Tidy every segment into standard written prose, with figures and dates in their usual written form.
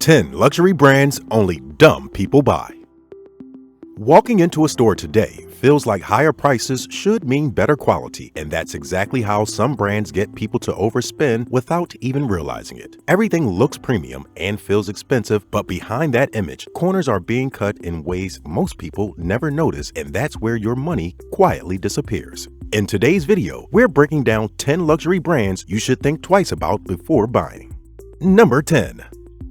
10 luxury brands only dumb people buy. Walking into a store today feels like higher prices should mean better quality, and that's exactly how some brands get people to overspend without even realizing it. Everything looks premium and feels expensive, but behind that image, corners are being cut in ways most people never notice, and that's where your money quietly disappears. In today's video, we're breaking down 10 luxury brands you should think twice about before buying. Number 10.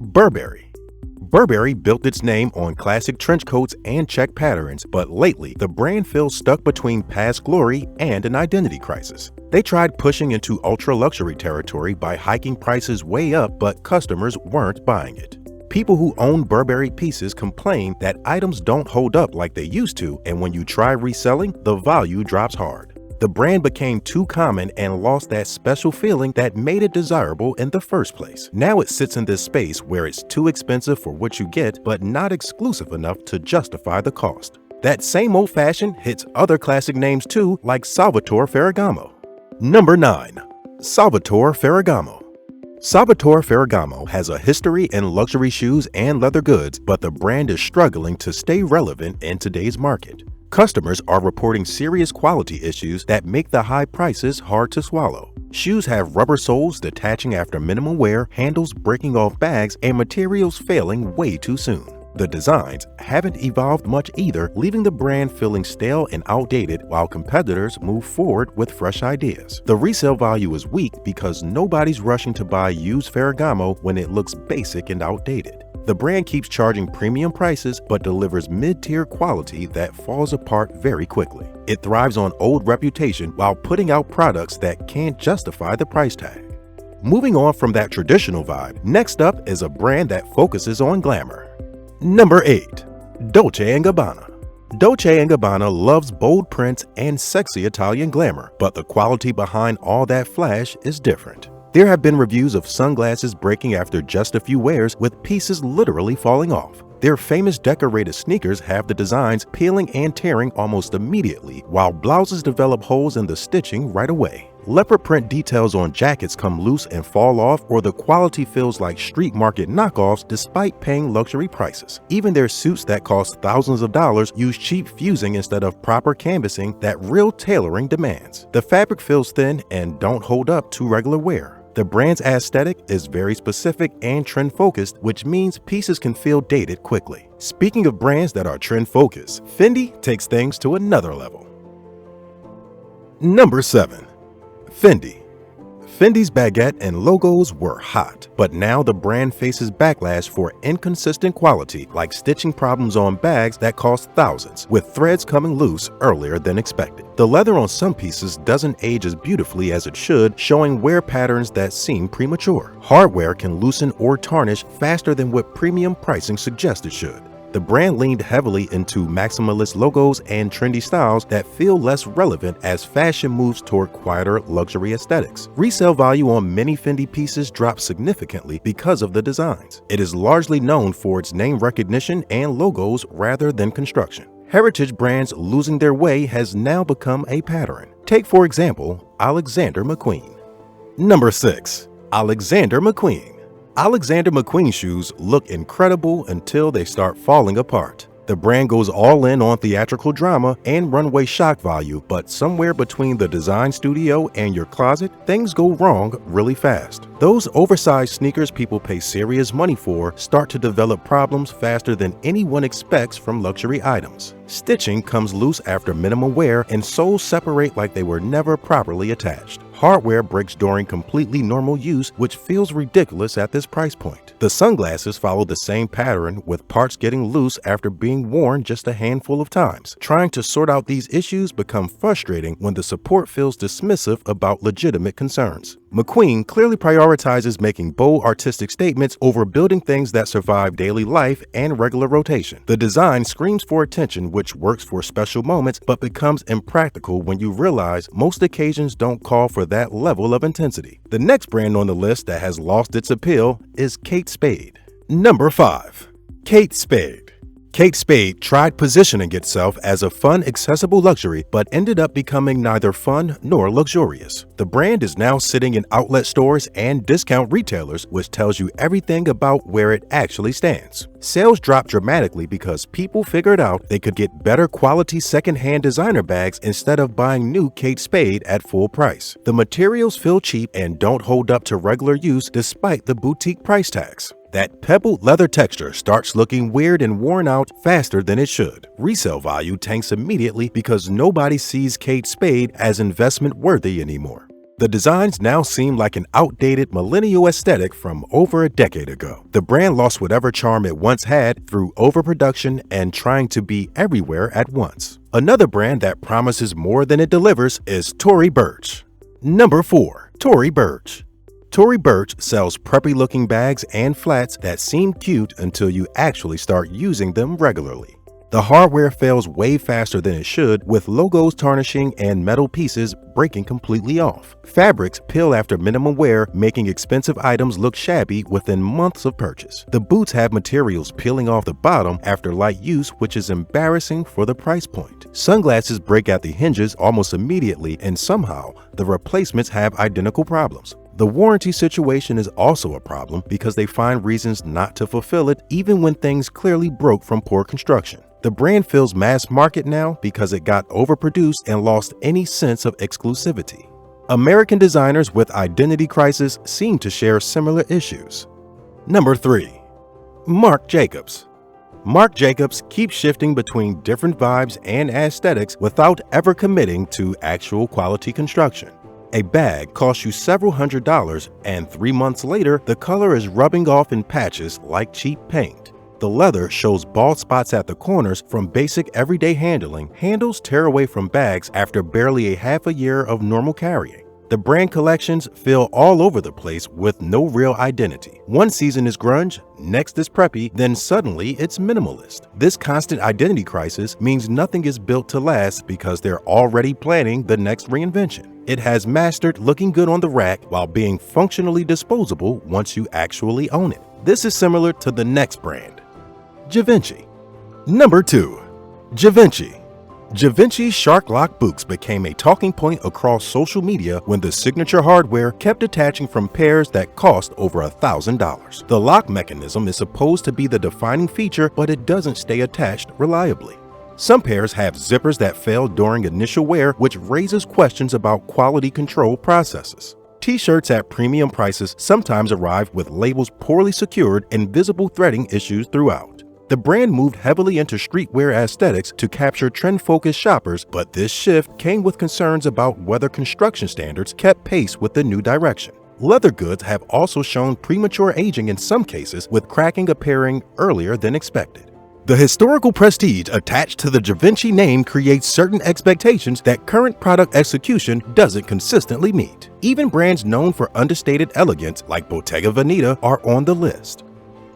Burberry. Burberry built its name on classic trench coats and check patterns, but lately the brand feels stuck between past glory and an identity crisis. They tried pushing into ultra-luxury territory by hiking prices way up, but customers weren't buying it. People who own Burberry pieces complain that items don't hold up like they used to, and when you try reselling, the value drops hard. The brand became too common and lost that special feeling that made it desirable in the first place. Now it sits in this space where it's too expensive for what you get, but not exclusive enough to justify the cost. That same old fashion hits other classic names too, like Salvatore Ferragamo. Number 9. Salvatore Ferragamo. Salvatore Ferragamo has a history in luxury shoes and leather goods, but the brand is struggling to stay relevant in today's market. Customers are reporting serious quality issues that make the high prices hard to swallow. Shoes have rubber soles detaching after minimal wear, handles breaking off bags, and materials failing way too soon. The designs haven't evolved much either, leaving the brand feeling stale and outdated while competitors move forward with fresh ideas. The resale value is weak because nobody's rushing to buy used Ferragamo when it looks basic and outdated. The brand keeps charging premium prices but delivers mid-tier quality that falls apart very quickly. It thrives on old reputation while putting out products that can't justify the price tag. Moving on from that traditional vibe, next up is a brand that focuses on glamour. Number 8. Dolce & Gabbana. Dolce & Gabbana loves bold prints and sexy Italian glamour, but the quality behind all that flash is different. There have been reviews of sunglasses breaking after just a few wears, with pieces literally falling off. Their famous decorated sneakers have the designs peeling and tearing almost immediately, while blouses develop holes in the stitching right away. Leopard print details on jackets come loose and fall off, or the quality feels like street market knockoffs despite paying luxury prices. Even their suits that cost thousands of dollars use cheap fusing instead of proper canvassing that real tailoring demands. The fabric feels thin and don't hold up to regular wear. The brand's aesthetic is very specific and trend-focused, which means pieces can feel dated quickly. Speaking of brands that are trend-focused, Fendi takes things to another level. Number 7. Fendi. Fendi's baguette and logos were hot, but now the brand faces backlash for inconsistent quality, like stitching problems on bags that cost thousands, with threads coming loose earlier than expected. The leather on some pieces doesn't age as beautifully as it should, showing wear patterns that seem premature. Hardware can loosen or tarnish faster than what premium pricing suggests it should. The brand leaned heavily into maximalist logos and trendy styles that feel less relevant as fashion moves toward quieter luxury aesthetics. Resale value on many Fendi pieces dropped significantly because of the designs. It is largely known for its name recognition and logos rather than construction. Heritage brands losing their way has now become a pattern. Take, for example, Alexander McQueen. Number 6. Alexander McQueen. Alexander McQueen shoes look incredible until they start falling apart. The brand goes all in on theatrical drama and runway shock value, but somewhere between the design studio and your closet, things go wrong really fast. Those oversized sneakers people pay serious money for start to develop problems faster than anyone expects from luxury items. Stitching comes loose after minimal wear, and soles separate like they were never properly attached. Hardware breaks during completely normal use, which feels ridiculous at this price point. The sunglasses follow the same pattern, with parts getting loose after being worn just a handful of times. Trying to sort out these issues becomes frustrating when the support feels dismissive about legitimate concerns. McQueen clearly prioritizes making bold artistic statements over building things that survive daily life and regular rotation. The design screams for attention, which works for special moments but becomes impractical when you realize most occasions don't call for that level of intensity. The next brand on the list that has lost its appeal is Kate Spade. Number 5. Kate Spade. Kate Spade tried positioning itself as a fun, accessible luxury, but ended up becoming neither fun nor luxurious. The brand is now sitting in outlet stores and discount retailers, which tells you everything about where it actually stands. Sales dropped dramatically because people figured out they could get better quality secondhand designer bags instead of buying new Kate Spade at full price. The materials feel cheap and don't hold up to regular use despite the boutique price tags. That pebbled leather texture starts looking weird and worn out faster than it should. Resale value tanks immediately because nobody sees Kate Spade as investment worthy anymore. The designs now seem like an outdated millennial aesthetic from over a decade ago. The brand lost whatever charm it once had through overproduction and trying to be everywhere at once. Another brand that promises more than it delivers is Tory Burch. Number 4. Tory Burch. Tory Burch sells preppy-looking bags and flats that seem cute until you actually start using them regularly. The hardware fails way faster than it should, with logos tarnishing and metal pieces breaking completely off. Fabrics peel after minimum wear, making expensive items look shabby within months of purchase. The boots have materials peeling off the bottom after light use, which is embarrassing for the price point. Sunglasses break at the hinges almost immediately, and somehow the replacements have identical problems. The warranty situation is also a problem because they find reasons not to fulfill it even when things clearly broke from poor construction. The brand feels mass market now because it got overproduced and lost any sense of exclusivity. American designers with identity crisis seem to share similar issues. Number 3. Marc Jacobs. Marc Jacobs keeps shifting between different vibes and aesthetics without ever committing to actual quality construction. A bag costs you several $100s, and 3 months later, the color is rubbing off in patches like cheap paint. The leather shows bald spots at the corners from basic everyday handling. Handles tear away from bags after barely a half a year of normal carrying. The brand collections feel all over the place with no real identity. One season is grunge, next is preppy, then suddenly it's minimalist. This constant identity crisis means nothing is built to last because they're already planning the next reinvention. It has mastered looking good on the rack while being functionally disposable once you actually own it. This is similar to the next brand, Givenchy. Number 2. Givenchy. Givenchy's Shark Lock boots became a talking point across social media when the signature hardware kept detaching from pairs that cost over $1,000. The lock mechanism is supposed to be the defining feature, but it doesn't stay attached reliably. Some pairs have zippers that fail during initial wear, which raises questions about quality control processes. T-shirts at premium prices sometimes arrive with labels poorly secured and visible threading issues throughout. The brand moved heavily into streetwear aesthetics to capture trend-focused shoppers, but this shift came with concerns about whether construction standards kept pace with the new direction. Leather goods have also shown premature aging in some cases, with cracking appearing earlier than expected. The historical prestige attached to the Givenchy name creates certain expectations that current product execution doesn't consistently meet. Even brands known for understated elegance like Bottega Veneta are on the list.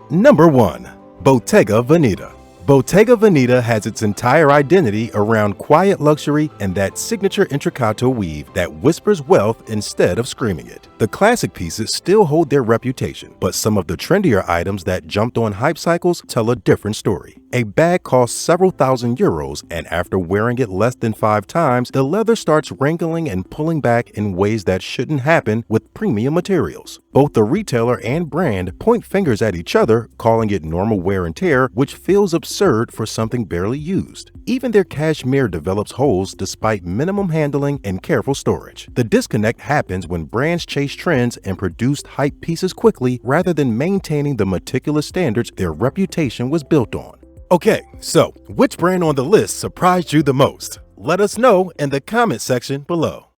Number 1. Bottega Veneta. Bottega Veneta has its entire identity around quiet luxury and that signature intricato weave that whispers wealth instead of screaming it. The classic pieces still hold their reputation, but some of the trendier items that jumped on hype cycles tell a different story. A bag costs several €1,000s, and after wearing it less than 5 times, the leather starts wrinkling and pulling back in ways that shouldn't happen with premium materials. Both the retailer and brand point fingers at each other, calling it normal wear and tear, which feels absurd for something barely used. Even their cashmere develops holes despite minimum handling and careful storage. The disconnect happens when brands chase trends and produce hype pieces quickly rather than maintaining the meticulous standards their reputation was built on. Okay, so which brand on the list surprised you the most? Let us know in the comment section below.